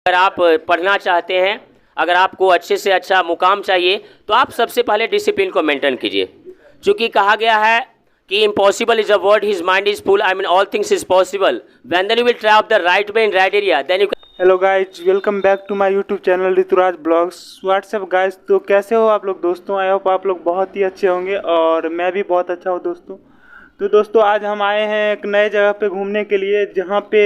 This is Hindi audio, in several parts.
अगर आप पढ़ना चाहते हैं, अगर आपको अच्छे से अच्छा मुकाम चाहिए, तो आप सबसे पहले डिसिप्लिन को मेंटेन कीजिए। क्योंकि कहा गया है कि impossible is a word, his mind is full, I mean all things is possible when then you will try of the right way in right area then you. Hello guys, welcome back to my YouTube channel Rituraj blogs. What's up guys, तो कैसे हो आप लोग दोस्तों? आई होप आप लोग बहुत ही अच्छे होंगे और मैं भी बहुत अच्छा हूँ दोस्तों। तो दोस्तों आज हम आए हैं एक नए जगह पे घूमने के लिए, जहाँ पे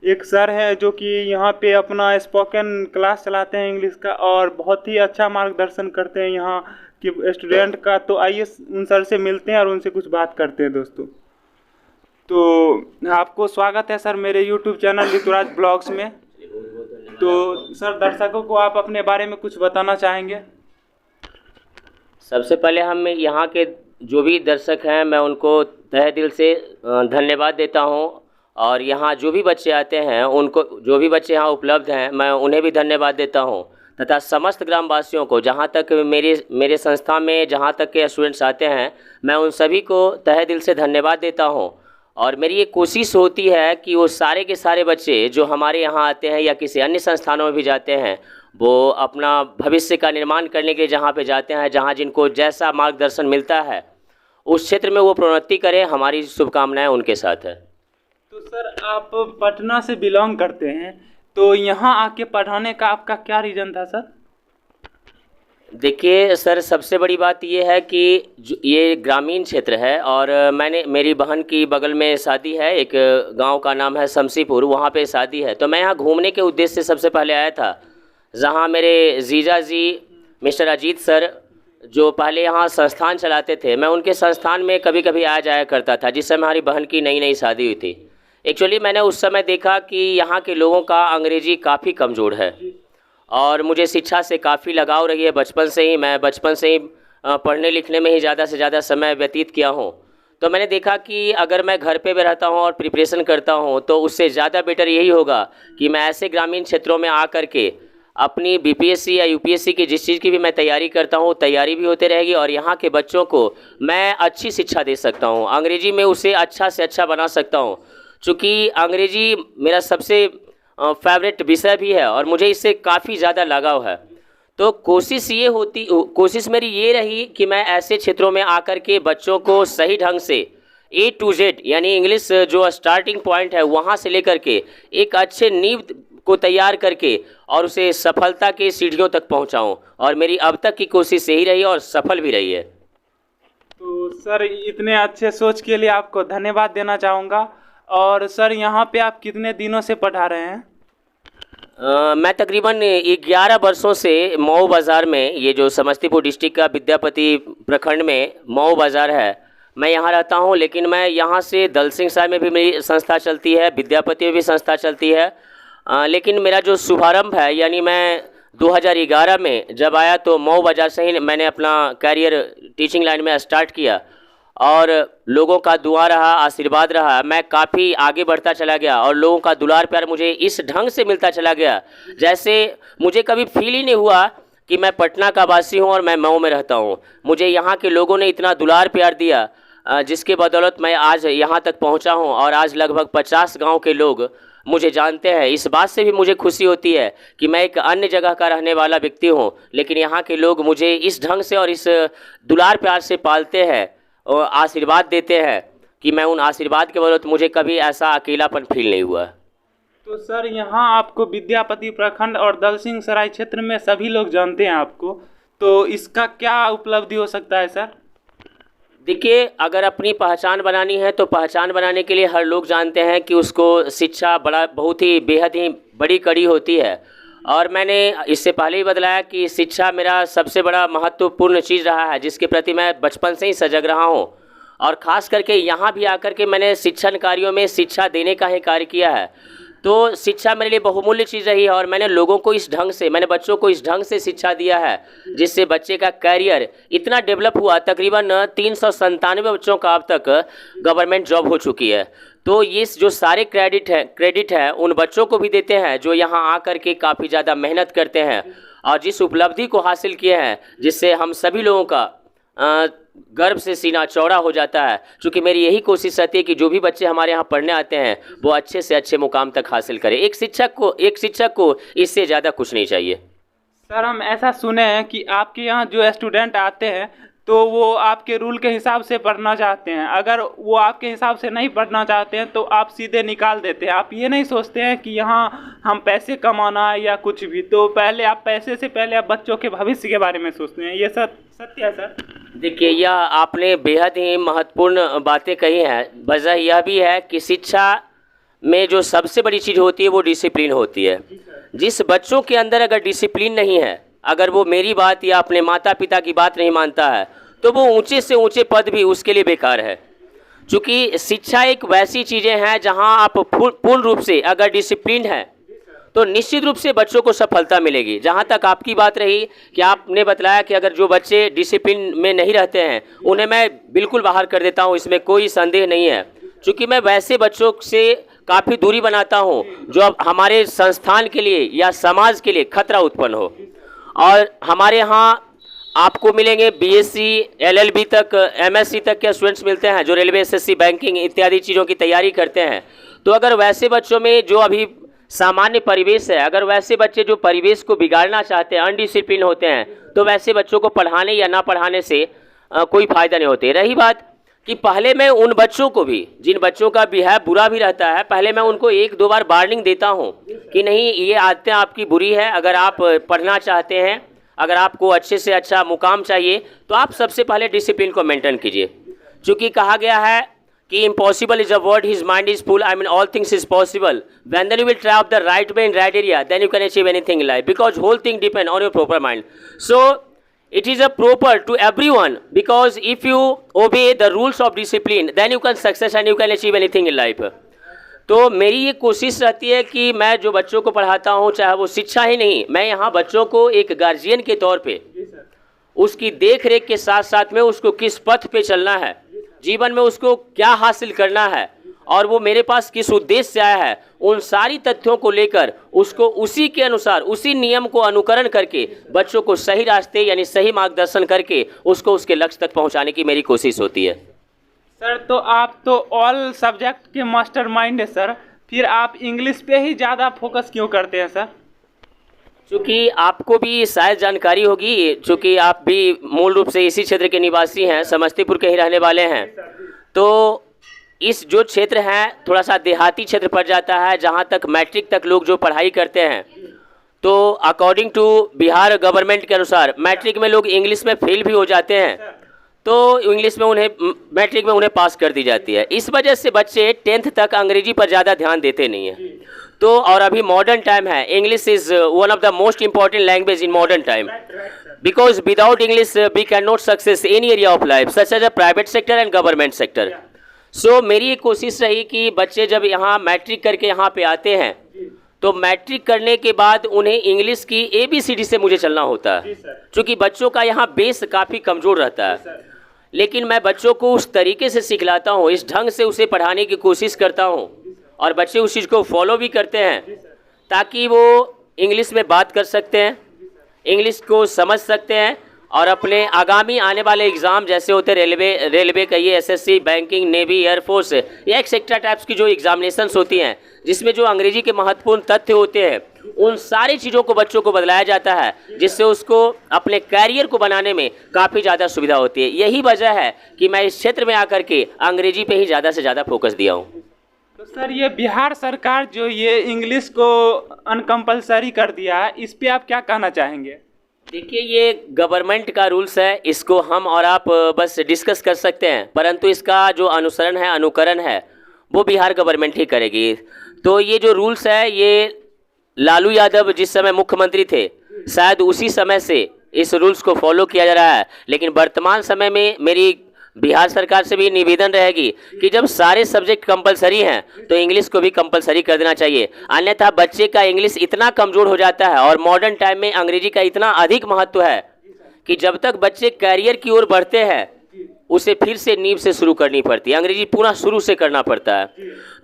एक सर है जो कि यहाँ पे अपना स्पोकन क्लास चलाते हैं इंग्लिश का और बहुत ही अच्छा मार्गदर्शन करते हैं यहाँ के स्टूडेंट का। तो आइए उन सर से मिलते हैं और उनसे कुछ बात करते हैं दोस्तों। तो आपको स्वागत है सर मेरे यूट्यूब चैनल ऋतुराज ब्लॉग्स में। तो सर दर्शकों को आप अपने बारे में कुछ बताना चाहेंगे? सबसे पहले हम यहाँ के जो भी दर्शक हैं मैं उनको तहे दिल से धन्यवाद देता हूँ, और यहाँ जो भी बच्चे आते हैं उनको, जो भी बच्चे यहाँ उपलब्ध हैं मैं उन्हें भी धन्यवाद देता हूँ, तथा समस्त ग्रामवासियों को, जहाँ तक मेरे संस्था में जहाँ तक के स्टूडेंट्स आते हैं मैं उन सभी को तहे दिल से धन्यवाद देता हूँ। और मेरी ये कोशिश होती है कि वो सारे के सारे बच्चे जो हमारे यहाँ आते हैं या किसी अन्य संस्थानों में भी जाते हैं, वो अपना भविष्य का निर्माण करने के लिए जहाँ पे जाते हैं, जहाँ जिनको जैसा मार्गदर्शन मिलता है उस क्षेत्र में वो प्रोन्नति करें। हमारी शुभकामनाएं उनके साथ है। तो सर आप पटना से बिलोंग करते हैं, तो यहाँ आके पढ़ाने का आपका क्या रीज़न था सर? देखिए सर, सबसे बड़ी बात ये है कि ये ग्रामीण क्षेत्र है और मेरी बहन की बगल में शादी है, एक गांव का नाम है शमसीपुर, वहाँ पे शादी है। तो मैं यहाँ घूमने के उद्देश्य से सबसे पहले आया था, जहाँ मेरे जीजा जी मिस्टर अजीत सर जो पहले यहाँ संस्थान चलाते थे, मैं उनके संस्थान में कभी कभी आ जाया करता था जिस समय हमारी बहन की नई नई शादी हुई थी। एक्चुअली मैंने उस समय देखा कि यहाँ के लोगों का अंग्रेजी काफ़ी कमज़ोर है और मुझे शिक्षा से काफ़ी लगाव रही है बचपन से ही। मैं बचपन से ही पढ़ने लिखने में ही ज़्यादा से ज़्यादा समय व्यतीत किया हूँ। तो मैंने देखा कि अगर मैं घर पे भी रहता हूँ और प्रिपरेशन करता हूँ तो उससे ज़्यादा बेटर यही होगा कि मैं ऐसे ग्रामीण क्षेत्रों में आ कर के अपनी बीपीएससी या यूपीएससी की जिस चीज़ की भी मैं तैयारी करता हूँ, तैयारी भी होते रहेगी और यहाँ के बच्चों को मैं अच्छी शिक्षा दे सकता हूँ, अंग्रेजी में उसे अच्छा से अच्छा बना सकता हूँ। चूँकि अंग्रेजी मेरा सबसे फेवरेट विषय भी है और मुझे इससे काफ़ी ज़्यादा लगाव है। तो कोशिश मेरी ये रही कि मैं ऐसे क्षेत्रों में आकर के बच्चों को सही ढंग से A to Z यानी इंग्लिश जो स्टार्टिंग पॉइंट है वहाँ से लेकर के एक अच्छे नींव को तैयार करके और उसे सफलता के सीढ़ियों तक पहुँचाऊँ, और मेरी अब तक की कोशिश यही रही और सफल भी रही है। तो सर इतने अच्छे सोच के लिए आपको धन्यवाद देना चाहूँगा। और सर यहाँ पे आप कितने दिनों से पढ़ा रहे हैं? मैं तकरीबन 11 वर्षों से मऊ बाज़ार में, ये जो समस्तीपुर डिस्ट्रिक्ट का विद्यापति प्रखंड में मऊ बाज़ार है, मैं यहाँ रहता हूँ। लेकिन मैं यहाँ से दल सिंह साहब में भी मेरी संस्था चलती है, विद्यापति में भी संस्था चलती है। लेकिन मेरा जो शुभारंभ है, यानी मैं 2011 में जब आया तो मऊ बाज़ार से ही मैंने अपना कैरियर टीचिंग लाइन में स्टार्ट किया और लोगों का दुआ रहा, आशीर्वाद रहा, मैं काफ़ी आगे बढ़ता चला गया और लोगों का दुलार प्यार मुझे इस ढंग से मिलता चला गया जैसे मुझे कभी फील ही नहीं हुआ कि मैं पटना का वासी हूं और मैं मऊ में रहता हूं। मुझे यहाँ के लोगों ने इतना दुलार प्यार दिया जिसके बदौलत मैं आज यहाँ तक पहुँचा हूँ और आज लगभग 50 गाँव के लोग मुझे जानते हैं। इस बात से भी मुझे खुशी होती है कि मैं एक अन्य जगह का रहने वाला व्यक्ति हूँ, लेकिन यहाँ के लोग मुझे इस ढंग से और इस दुलार प्यार से पालते हैं और आशीर्वाद देते हैं कि मैं उन आशीर्वाद के बदौलत मुझे कभी ऐसा अकेलापन फील नहीं हुआ। तो सर यहाँ आपको विद्यापति प्रखंड और दलसिंह सराय क्षेत्र में सभी लोग जानते हैं आपको, तो इसका क्या उपलब्धि हो सकता है सर? देखिए, अगर अपनी पहचान बनानी है तो पहचान बनाने के लिए हर लोग जानते हैं कि उसको शिक्षा बहुत ही बेहद ही बड़ी कड़ी होती है। और मैंने इससे पहले ही बतलाया कि शिक्षा मेरा सबसे बड़ा महत्वपूर्ण चीज़ रहा है, जिसके प्रति मैं बचपन से ही सजग रहा हूँ। और ख़ास करके यहाँ भी आकर के मैंने शिक्षण कार्यों में शिक्षा देने का ही कार्य किया है। तो शिक्षा मेरे लिए बहुमूल्य चीज़ रही है और मैंने लोगों को इस ढंग से, मैंने बच्चों को इस ढंग से शिक्षा दिया है जिससे बच्चे का कैरियर इतना डेवलप हुआ। तकरीबन 397 बच्चों का अब तक गवर्नमेंट जॉब हो चुकी है। तो ये जो सारे क्रेडिट है उन बच्चों को भी देते हैं जो यहाँ आकर के काफ़ी ज़्यादा मेहनत करते हैं और जिस उपलब्धि को हासिल किए हैं, जिससे हम सभी लोगों का गर्व से सीना चौड़ा हो जाता है। क्योंकि मेरी यही कोशिश रहती है कि जो भी बच्चे हमारे यहाँ पढ़ने आते हैं वो अच्छे से अच्छे मुकाम तक हासिल करें। एक शिक्षक को इससे ज़्यादा कुछ नहीं चाहिए। सर हम ऐसा सुने हैं कि आपके यहाँ जो स्टूडेंट आते हैं तो वो आपके रूल के हिसाब से पढ़ना चाहते हैं, अगर वो आपके हिसाब से नहीं पढ़ना चाहते हैं तो आप सीधे निकाल देते हैं। आप ये नहीं सोचते हैं कि यहाँ हम पैसे कमाना है या कुछ भी, तो पहले आप पैसे से पहले आप बच्चों के भविष्य के बारे में सोचते हैं। ये सत्य है सर? देखिए, यह आपने बेहद ही महत्वपूर्ण बातें कही हैं। वजह यह भी है कि शिक्षा में जो सबसे बड़ी चीज़ होती है वो डिसिप्लिन होती है। जिस बच्चों के अंदर अगर डिसिप्लिन नहीं है, अगर वो मेरी बात या अपने माता पिता की बात नहीं मानता है, तो वो ऊंचे से ऊंचे पद भी उसके लिए बेकार है। क्योंकि शिक्षा एक वैसी चीज़ें हैं जहां आप पूर्ण रूप से अगर डिसिप्लिन है तो निश्चित रूप से बच्चों को सफलता मिलेगी। जहां तक आपकी बात रही कि आपने बतलाया कि अगर जो बच्चे डिसिप्लिन में नहीं रहते हैं उन्हें मैं बिल्कुल बाहर कर देता हूं, इसमें कोई संदेह नहीं है। क्योंकि मैं वैसे बच्चों से काफ़ी दूरी बनाता हूं जो अब हमारे संस्थान के लिए या समाज के लिए खतरा उत्पन्न हो। और हमारे यहाँ आपको मिलेंगे बीएससी एलएलबी तक, एमएससी तक के स्टूडेंट्स मिलते हैं जो रेलवे, एसएससी, बैंकिंग इत्यादि चीज़ों की तैयारी करते हैं। तो अगर वैसे बच्चों में जो अभी सामान्य परिवेश है, अगर वैसे बच्चे जो परिवेश को बिगाड़ना चाहते हैं, अनडिसिप्लिन होते हैं, तो वैसे बच्चों को पढ़ाने या ना पढ़ाने से कोई फ़ायदा नहीं होते। रही बात कि पहले मैं उन बच्चों को भी, जिन बच्चों का बिहेव बुरा भी रहता है, पहले मैं उनको 1-2 बार वार्निंग देता हूं कि नहीं, ये आदतें आपकी बुरी है। अगर आप पढ़ना चाहते हैं, अगर आपको अच्छे से अच्छा मुकाम चाहिए, तो आप सबसे पहले डिसिप्लिन को मेंटेन कीजिए। चूँकि कहा गया है कि impossible is a word his mind is full, I mean all things is possible when then you will try of the right way in right area, then you can achieve anything in life, because whole thing depend on your proper mind. So it is a proper to everyone, because if you obey the rules of discipline then you can success and you can achieve anything in life। तो मेरी ये कोशिश रहती है कि मैं जो बच्चों को पढ़ाता हूँ, चाहे वो शिक्षा ही नहीं, मैं यहाँ बच्चों को एक गार्जियन के तौर पे उसकी देख रेख के साथ साथ में उसको किस पथ पे चलना है, जीवन में उसको क्या हासिल करना है और वो मेरे पास किस उद्देश्य से आया है, उन सारी तथ्यों को लेकर उसको उसी के अनुसार, उसी नियम को अनुकरण करके बच्चों को सही रास्ते यानी सही मार्गदर्शन करके उसको उसके लक्ष्य तक पहुंचाने की मेरी कोशिश होती है। सर तो आप तो ऑल सब्जेक्ट के मास्टर माइंड है सर, फिर आप इंग्लिश पे ही ज़्यादा फोकस क्यों करते हैं सर? चूँकि आपको भी शायद जानकारी होगी, चूँकि आप भी मूल रूप से इसी क्षेत्र के निवासी हैं, समस्तीपुर के ही रहने वाले हैं, तो इस जो क्षेत्र है थोड़ा सा देहाती क्षेत्र पड़ जाता है। जहाँ तक मैट्रिक तक लोग जो पढ़ाई करते हैं, तो अकॉर्डिंग टू बिहार गवर्नमेंट के अनुसार मैट्रिक में लोग इंग्लिश में फेल भी हो जाते हैं, तो इंग्लिश में उन्हें मैट्रिक में उन्हें पास कर दी जाती है। इस वजह से बच्चे 10th तक अंग्रेजी पर ज़्यादा ध्यान देते नहीं हैं। तो और अभी मॉडर्न टाइम है, English is one of the most important language in modern time, because without English we can not success any area of life such as a private sector and government sector. So मेरी एक कोशिश रही कि बच्चे जब यहाँ मैट्रिक करके यहाँ पे आते हैं, तो मैट्रिक करने के बाद उन्हें इंग्लिश की ABCD से मुझे चलना होता है, क्योंकि बच्चों का यहाँ बेस काफ़ी कमज़ोर रहता है। लेकिन मैं बच्चों को उस तरीके से सिखलाता हूँ, इस ढंग से उसे पढ़ाने की कोशिश करता हूँ और बच्चे उस चीज़ को फॉलो भी करते हैं, ताकि वो इंग्लिश में बात कर सकते हैं, इंग्लिश को समझ सकते हैं और अपने आगामी आने वाले एग्ज़ाम जैसे होते रेलवे कहिए, एसएससी, बैंकिंग, नेवी, एयरफोर्स या एक्सेट्रा टाइप्स की जो एग्जामिनेशंस होती हैं, जिसमें जो अंग्रेजी के महत्वपूर्ण तथ्य होते हैं, उन सारी चीज़ों को बच्चों को बतलाया जाता है, जिससे उसको अपने कैरियर को बनाने में काफ़ी ज़्यादा सुविधा होती है। यही वजह है कि मैं इस क्षेत्र में आकर के अंग्रेजी पे ही ज़्यादा से ज़्यादा फोकस दिया हूँ। तो सर ये बिहार सरकार जो ये इंग्लिश को अनकम्पल्सरी कर दिया है, इस पर आप क्या कहना चाहेंगे? देखिए, ये गवर्नमेंट का रूल्स है, इसको हम और आप बस डिस्कस कर सकते हैं, परंतु इसका जो अनुसरण है, अनुकरण है, वो बिहार गवर्नमेंट ही करेगी। तो ये जो रूल्स है, ये लालू यादव जिस समय मुख्यमंत्री थे, शायद उसी समय से इस रूल्स को फॉलो किया जा रहा है। लेकिन वर्तमान समय में मेरी बिहार सरकार से भी निवेदन रहेगी कि जब सारे सब्जेक्ट कंपलसरी हैं तो इंग्लिश को भी कंपलसरी कर देना चाहिए, अन्यथा बच्चे का इंग्लिश इतना कमज़ोर हो जाता है और मॉडर्न टाइम में अंग्रेजी का इतना अधिक महत्व है कि जब तक बच्चे कैरियर की ओर बढ़ते हैं उसे फिर से नींव से शुरू करनी पड़ती है, अंग्रेजी पूरा शुरू से करना पड़ता है।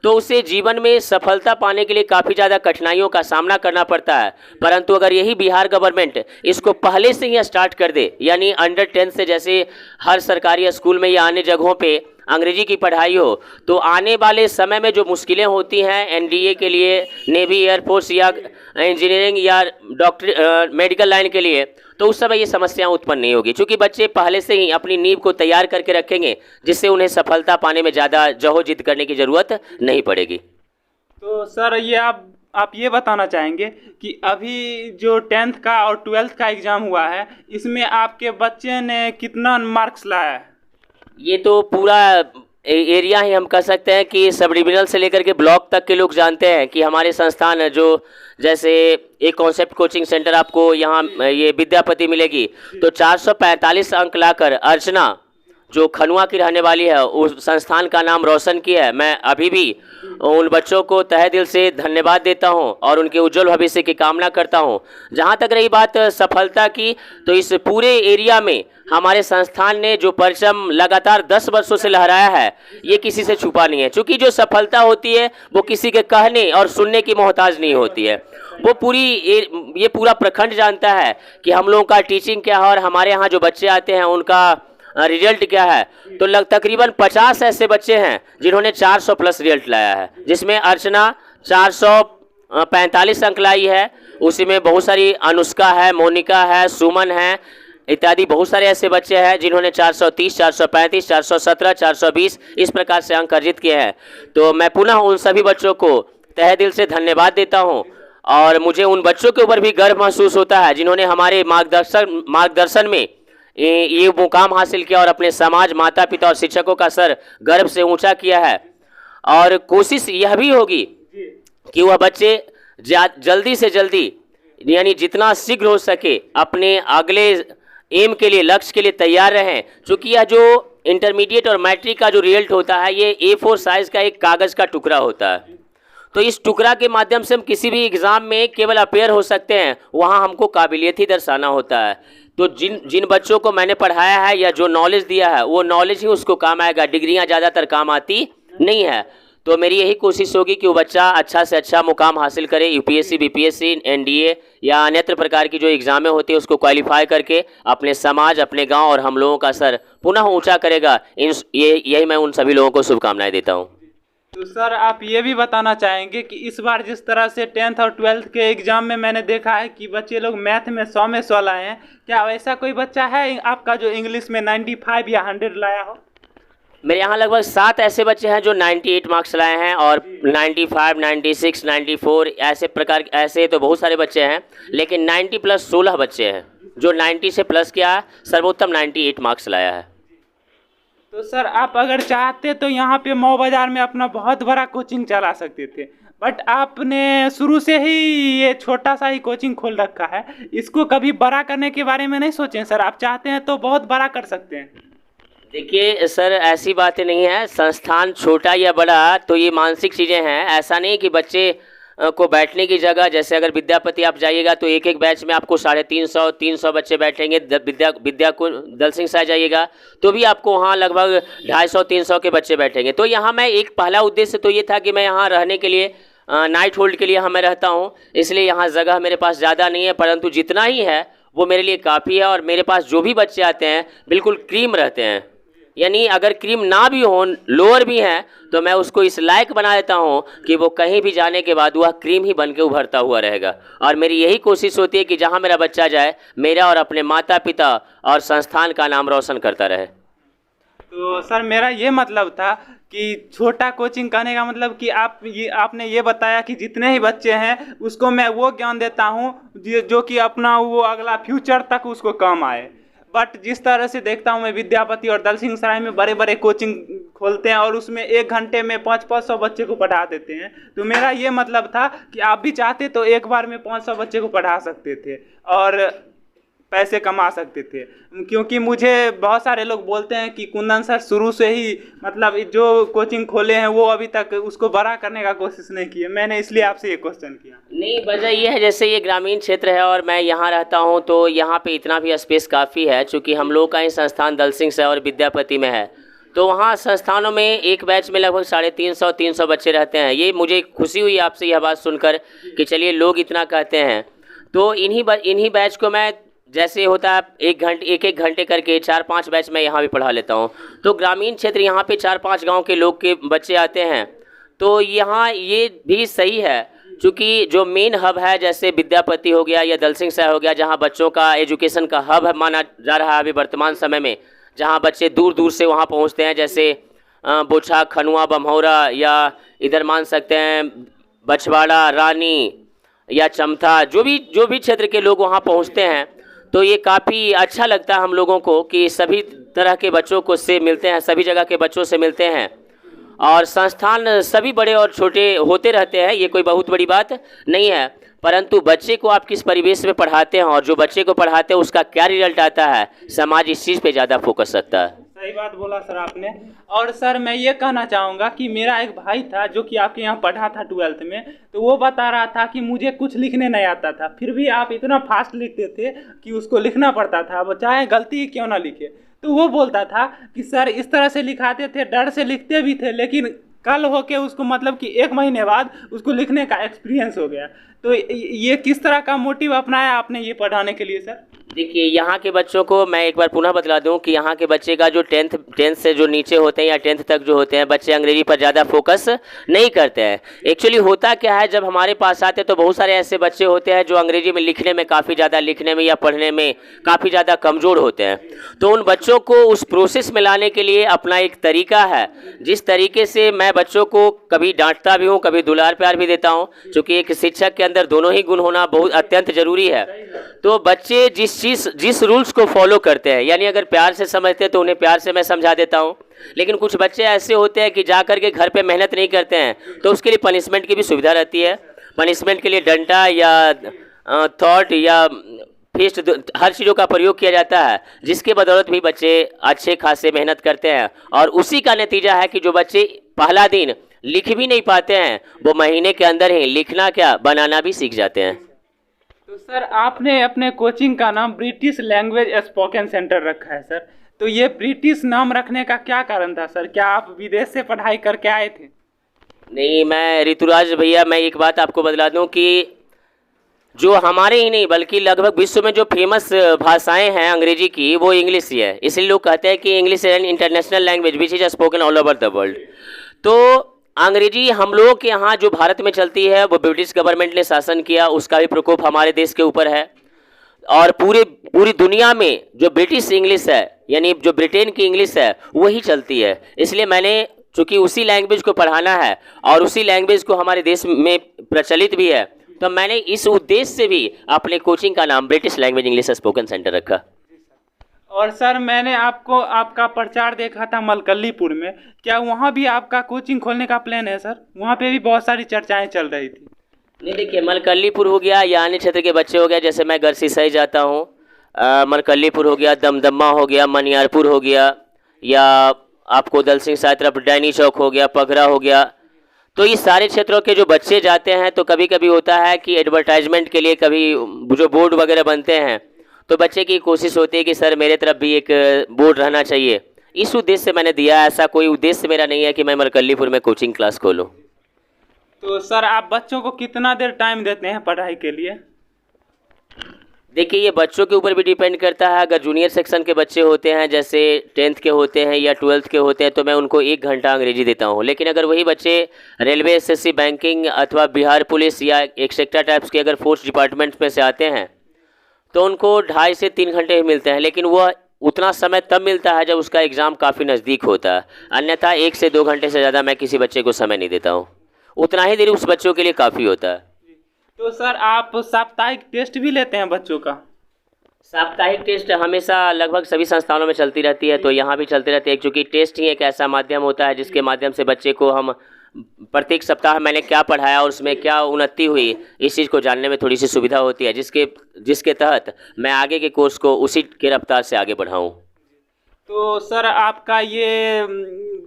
तो उसे जीवन में सफलता पाने के लिए काफ़ी ज़्यादा कठिनाइयों का सामना करना पड़ता है। परंतु अगर यही बिहार गवर्नमेंट इसको पहले से ही स्टार्ट कर दे, यानी अंडर 10 से, जैसे हर सरकारी स्कूल में या अन्य जगहों पे अंग्रेजी की पढ़ाई हो, तो आने वाले समय में जो मुश्किलें होती हैं एनडीए के लिए, नेवी, एयरफोर्स या इंजीनियरिंग या डॉक्टर मेडिकल लाइन के लिए, तो उस समय ये समस्याएं उत्पन्न नहीं होगी, क्योंकि बच्चे पहले से ही अपनी नींव को तैयार करके रखेंगे, जिससे उन्हें सफलता पाने में ज़्यादा जहोजिद करने की ज़रूरत नहीं पड़ेगी। तो सर ये आप ये बताना चाहेंगे कि अभी जो 10th का और 12th का एग्ज़ाम हुआ है, इसमें आपके बच्चे ने कितना मार्क्स लाया है? ये तो पूरा एरिया ही हम कह सकते हैं कि सब डिविजनल से लेकर के ब्लॉक तक के लोग जानते हैं कि हमारे संस्थान है, जो जैसे एक कॉन्सेप्ट कोचिंग सेंटर आपको यहाँ ये विद्यापति मिलेगी, तो 445 अंक लाकर अर्चना जो खनुआ की रहने वाली है उस संस्थान का नाम रोशन किया है। मैं अभी भी उन बच्चों को तहे दिल से धन्यवाद देता हूं और उनके उज्जवल भविष्य की कामना करता हूं। जहां तक रही बात सफलता की, तो इस पूरे एरिया में हमारे संस्थान ने जो परचम लगातार 10 वर्षों से लहराया है, ये किसी से छुपा नहीं है। क्योंकि जो सफलता होती है वो किसी के कहने और सुनने की मोहताज नहीं होती है, वो ये पूरा प्रखंड जानता है कि हम लोगों का टीचिंग क्या है और हमारे यहाँ जो बच्चे आते हैं उनका रिजल्ट क्या है। तो तकरीबन 50 ऐसे बच्चे हैं जिन्होंने 400 प्लस रिजल्ट लाया है, जिसमें अर्चना 445 अंक लाई है। उसी में बहुत सारी अनुष्का है, मोनिका है, सुमन है इत्यादि बहुत सारे ऐसे बच्चे हैं जिन्होंने 430, 435, 417, 420 इस प्रकार से अंक अर्जित किए हैं। तो मैं पुनः उन सभी बच्चों को तहे दिल से धन्यवाद देता हूं और मुझे उन बच्चों के ऊपर भी गर्व महसूस होता है जिन्होंने हमारे मार्गदर्शन में ये मुकाम हासिल किया और अपने समाज, माता पिता और शिक्षकों का सर गर्व से ऊंचा किया है। और कोशिश यह भी होगी कि वह बच्चे जल्दी से जल्दी, यानी जितना शीघ्र हो सके, अपने अगले एम के लिए, लक्ष्य के लिए तैयार रहें। क्योंकि यह जो इंटरमीडिएट और मैट्रिक का जो रिजल्ट होता है, ये A4 साइज़ का एक कागज़ का टुकड़ा होता है। तो इस टुकड़ा के माध्यम से हम किसी भी एग्ज़ाम में केवल अपेयर हो सकते हैं, वहाँ हमको काबिलियत ही दर्शाना होता है। तो जिन बच्चों को मैंने पढ़ाया है या जो नॉलेज दिया है, वो नॉलेज ही उसको काम आएगा। डिग्रियाँ ज़्यादातर काम आती नहीं है। तो मेरी यही कोशिश होगी कि वो बच्चा अच्छा से अच्छा मुकाम हासिल करे, यूपीएससी, बीपीएससी, एनडीए या अन्यत्र प्रकार की जो एग्ज़ामें होती है उसको क्वालिफाई करके अपने समाज, अपने गांव और हम लोगों का सर पुनः ऊंचा करेगा। यही मैं उन सभी लोगों को शुभकामनाएं देता हूं। तो सर आप ये भी बताना चाहेंगे कि इस बार जिस तरह से 10th और 12th के एग्ज़ाम में मैंने देखा है कि बच्चे लोग मैथ में 100 में 100 लाए हैं, क्या वैसा कोई बच्चा है आपका जो इंग्लिश में 95 या 100 लाया हो? मेरे यहाँ लगभग 7 ऐसे बच्चे हैं जो 98 मार्क्स लाए हैं और 95, 96, 94 ऐसे तो बहुत सारे बच्चे हैं, लेकिन 90 प्लस 16 बच्चे हैं जो 90 से प्लस किया, सर्वोत्तम 98 मार्क्स लाया है। तो सर आप अगर चाहते तो यहाँ पे मऊ बाज़ार में अपना बहुत बड़ा कोचिंग चला सकते थे, बट आपने शुरू से ही ये छोटा सा ही कोचिंग खोल रखा है। इसको कभी बड़ा करने के बारे में नहीं सोचें सर? आप चाहते हैं तो बहुत बड़ा कर सकते हैं। देखिए सर, ऐसी बातें नहीं है। संस्थान छोटा या बड़ा तो ये मानसिक चीज़ें हैं। ऐसा नहीं कि बच्चे को बैठने की जगह, जैसे अगर विद्यापति आप जाइएगा तो एक बैच में आपको 350 बच्चे बैठेंगे। दल सिंह साहब जाइएगा तो भी आपको वहाँ लगभग 250-300 के बच्चे बैठेंगे। तो यहाँ मैं एक पहला उद्देश्य तो ये था कि मैं यहाँ रहने के लिए, नाइट होल्ड के लिए यहाँ मैं रहता हूँ, इसलिए यहाँ जगह मेरे पास ज़्यादा नहीं है, परंतु जितना ही है वो मेरे लिए काफ़ी है। और मेरे पास जो भी बच्चे आते हैं बिल्कुल क्रीम रहते हैं, यानी अगर क्रीम ना भी हो, लोअर भी हैं, तो मैं उसको इस लायक बना देता हूँ कि वो कहीं भी जाने के बाद वह क्रीम ही बन के उभरता हुआ रहेगा। और मेरी यही कोशिश होती है कि जहाँ मेरा बच्चा जाए, मेरा और अपने माता पिता और संस्थान का नाम रोशन करता रहे। तो सर मेरा ये मतलब था कि छोटा कोचिंग कहने का मतलब कि आपने ये बताया कि जितने ही बच्चे हैं उसको मैं वो ज्ञान देता हूँ जो कि अपना वो अगला फ्यूचर तक उसको काम आए। बट जिस तरह से देखता हूँ मैं, विद्यापति और दल सिंह सराय में बड़े बड़े कोचिंग खोलते हैं और उसमें 1 घंटे में 500 बच्चे को पढ़ा देते हैं। तो मेरा ये मतलब था कि आप भी चाहते तो एक बार में 500 बच्चे को पढ़ा सकते थे। और पैसे कमा सकते थे। क्योंकि मुझे बहुत सारे लोग बोलते हैं कि कुंदन सर शुरू से ही मतलब जो कोचिंग खोले हैं वो अभी तक उसको बड़ा करने का कोशिश नहीं किए। मैंने इसलिए आपसे ये क्वेश्चन किया। नहीं, वजह ये है जैसे ये ग्रामीण क्षेत्र है और मैं यहाँ रहता हूँ, तो यहाँ पे इतना भी स्पेस काफ़ी है, चूँकि हम लोग का ही संस्थान दलसिंह से और विद्यापति में है। तो वहाँ संस्थानों में एक बैच में लगभग 350 बच्चे रहते हैं। ये मुझे खुशी हुई आपसे यह बात सुनकर कि चलिए लोग इतना कहते हैं। तो इन्हीं बैच को मैं, जैसे होता है एक एक घंटे करके 4-5 बैच मैं यहाँ भी पढ़ा लेता हूँ। तो ग्रामीण क्षेत्र यहाँ पे 4-5 गांव के लोग के बच्चे आते हैं। तो यहाँ ये भी सही है, चूँकि जो मेन हब है जैसे विद्यापति हो गया या दलसिंह सराय हो गया, जहाँ बच्चों का एजुकेशन का हब है माना जा रहा है अभी वर्तमान समय में, जहाँ बच्चे दूर दूर से वहाँ पहुँचते हैं, जैसे बोछा, खनुआ, बमहौरा, या इधर मान सकते हैं बछवाड़ा, रानी या चमथा, जो भी क्षेत्र के लोग वहाँ पहुँचते हैं। तो ये काफ़ी अच्छा लगता है हम लोगों को कि सभी तरह के बच्चों को से मिलते हैं, सभी जगह के बच्चों से मिलते हैं। और संस्थान सभी बड़े और छोटे होते रहते हैं, ये कोई बहुत बड़ी बात नहीं है, परंतु बच्चे को आप किस परिवेश में पढ़ाते हैं और जो बच्चे को पढ़ाते हैं उसका क्या रिजल्ट आता है, समाज इस चीज़ पे ज़्यादा फोकस रखता है। सही बात बोला सर आपने। और सर मैं ये कहना चाहूँगा कि मेरा एक भाई था जो कि आपके यहाँ पढ़ा था 12th में, तो वो बता रहा था कि मुझे कुछ लिखने नहीं आता था, फिर भी आप इतना फास्ट लिखते थे कि उसको लिखना पड़ता था, वो चाहे गलती क्यों ना लिखे। तो वो बोलता था कि सर इस तरह से लिखाते थे, डर से लिखते भी थे, लेकिन कल होके उसको मतलब कि 1 महीने बाद उसको लिखने का एक्सपीरियंस हो गया। तो ये किस तरह का मोटिव अपनाया आपने ये पढ़ाने के लिए सर? देखिए, यहाँ के बच्चों को मैं एक बार पुनः बतला दूं कि यहाँ के बच्चे का जो 10th से जो नीचे होते हैं या 10th तक जो होते हैं बच्चे, अंग्रेजी पर ज़्यादा फोकस नहीं करते हैं। एक्चुअली होता क्या है, जब हमारे पास आते तो बहुत सारे ऐसे बच्चे होते हैं जो अंग्रेजी में लिखने में काफ़ी ज़्यादा, लिखने में या पढ़ने में काफ़ी ज़्यादा कमज़ोर होते हैं। तो उन बच्चों को उस प्रोसेस में लाने के लिए अपना एक तरीका है, जिस तरीके से मैं बच्चों को कभी डांटता भी हूँ, कभी दुलार प्यार भी देता हूँ, क्योंकि एक शिक्षक के अंदर दोनों ही गुण होना बहुत अत्यंत ज़रूरी है। तो बच्चे जिस रूल्स को फॉलो करते हैं, यानी अगर प्यार से समझते हैं तो उन्हें प्यार से मैं समझा देता हूँ, लेकिन कुछ बच्चे ऐसे होते हैं कि जा कर के घर पे मेहनत नहीं करते हैं, तो उसके लिए पनिशमेंट की भी सुविधा रहती है। पनिशमेंट के लिए डंडा या थॉट या फिस्ट, हर चीज़ों का प्रयोग किया जाता है, जिसके बदौलत भी बच्चे अच्छे खासे मेहनत करते हैं। और उसी का नतीजा है कि जो बच्चे पहला दिन लिख भी नहीं पाते हैं, वो महीने के अंदर ही लिखना क्या बनाना भी सीख जाते हैं। तो सर आपने अपने कोचिंग का नाम ब्रिटिश लैंग्वेज स्पोकन सेंटर रखा है सर, तो ये ब्रिटिश नाम रखने का क्या कारण था सर? क्या आप विदेश से पढ़ाई करके आए थे? नहीं, मैं ऋतुराज भैया, मैं एक बात आपको बतला दूं कि जो हमारे ही नहीं बल्कि लगभग विश्व में जो फेमस भाषाएं हैं अंग्रेजी की, वो इंग्लिश ही है। इसलिए लोग कहते हैं कि English is an international language which is spoken all over the world. तो अंग्रेजी हम लोगों के यहाँ जो भारत में चलती है, वो ब्रिटिश गवर्नमेंट ने शासन किया, उसका भी प्रकोप हमारे देश के ऊपर है। और पूरी दुनिया में जो ब्रिटिश इंग्लिश है, यानी जो ब्रिटेन की इंग्लिश है, वही चलती है। इसलिए मैंने, चूँकि उसी लैंग्वेज को पढ़ाना है और उसी लैंग्वेज को हमारे देश में प्रचलित भी है, तो मैंने इस उद्देश्य से भी अपने कोचिंग का नाम British language English spoken centre रखा। और सर मैंने आपका प्रचार देखा था मलकल्लीपुर में, क्या वहाँ भी आपका कोचिंग खोलने का प्लान है सर? वहाँ पे भी बहुत सारी चर्चाएं चल रही थी। नहीं, देखिए, मलकल्लीपुर हो गया या अन्य क्षेत्र के बच्चे हो गया, जैसे मैं गरसी सही जाता हूँ, मलकल्लीपुर हो गया, दमदमा हो गया, मनियारपुर हो गया, या आपको दलसिंह सराय तरफ डैनी चौक हो गया, पगरा हो गया। तो इस सारे क्षेत्रों के जो बच्चे जाते हैं, तो कभी कभी होता है कि एडवर्टाइजमेंट के लिए कभी जो बोर्ड वगैरह बनते हैं, तो बच्चे की कोशिश होती है कि सर मेरे तरफ भी एक बोर्ड रहना चाहिए। इस उद्देश्य से मैंने दिया। ऐसा कोई उद्देश्य मेरा नहीं है कि मैं मलकल्लीपुर में कोचिंग क्लास खोलूँ। तो सर आप बच्चों को कितना देर टाइम देते हैं पढ़ाई के लिए? देखिए, ये बच्चों के ऊपर भी डिपेंड करता है। अगर जूनियर सेक्शन के बच्चे होते हैं, जैसे 10th के होते हैं या 12th के होते हैं, तो मैं उनको 1 घंटा अंग्रेजी देता हूँ। लेकिन अगर वही बच्चे रेलवे, SSC, बैंकिंग अथवा बिहार पुलिस या एक्सेट्रा टाइप्स के अगर फोर्स डिपार्टमेंट में से आते हैं, तो उनको 2.5 से 3 घंटे ही मिलते हैं। लेकिन वह उतना समय तब मिलता है जब उसका एग्ज़ाम काफ़ी नज़दीक होता है, अन्यथा 1 से 2 घंटे से ज़्यादा मैं किसी बच्चे को समय नहीं देता हूँ। उतना ही देर उस बच्चों के लिए काफ़ी होता है। तो सर आप साप्ताहिक टेस्ट भी लेते हैं बच्चों का? साप्ताहिक टेस्ट हमेशा लगभग सभी संस्थानों में चलती रहती है, तो यहाँ भी चलती रहती है, क्योंकि टेस्ट ही एक ऐसा माध्यम होता है जिसके माध्यम से बच्चे को हम प्रत्येक सप्ताह मैंने क्या पढ़ाया और उसमें क्या उन्नति हुई, इस चीज़ को जानने में थोड़ी सी सुविधा होती है, जिसके तहत मैं आगे के कोर्स को उसी के रफ्तार से आगे बढ़ाऊँ। तो सर आपका ये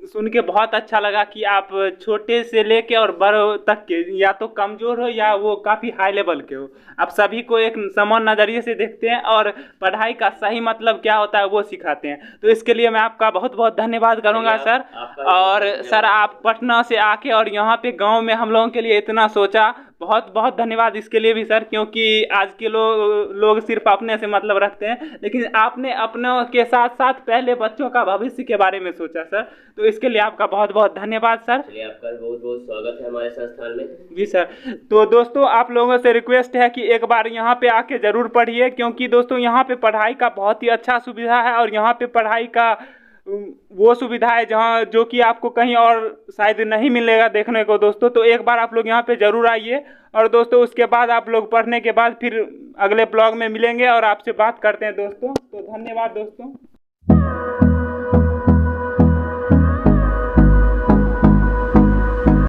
सुन के बहुत अच्छा लगा कि आप छोटे से लेके और बड़े तक के या तो कमज़ोर हो या वो काफ़ी हाई लेवल के हो, आप सभी को एक समान नज़रिए से देखते हैं और पढ़ाई का सही मतलब क्या होता है वो सिखाते हैं। तो इसके लिए मैं आपका बहुत बहुत धन्यवाद करूंगा सर। और सर आप पटना से आके और यहाँ पे गांव में हम लोगों के लिए इतना सोचा, बहुत बहुत धन्यवाद इसके लिए भी सर, क्योंकि आज के लोग सिर्फ अपने से मतलब रखते हैं, लेकिन आपने अपनों के साथ साथ पहले बच्चों का भविष्य के बारे में सोचा सर। तो इसके लिए आपका बहुत बहुत धन्यवाद सर। चलिए, आपका बहुत बहुत स्वागत है हमारे संस्थान में। जी सर। तो दोस्तों आप लोगों से रिक्वेस्ट है कि एक बार यहाँ पे आके ज़रूर पढ़िए, क्योंकि दोस्तों यहाँ पे पढ़ाई का बहुत ही अच्छा सुविधा है और यहाँ पे पढ़ाई का वो सुविधा है जहाँ जो कि आपको कहीं और शायद नहीं मिलेगा देखने को दोस्तों। तो एक बार आप लोग यहाँ पे ज़रूर आइए और दोस्तों उसके बाद आप लोग पढ़ने के बाद फिर अगले ब्लॉग में मिलेंगे और आपसे बात करते हैं दोस्तों। तो धन्यवाद दोस्तों।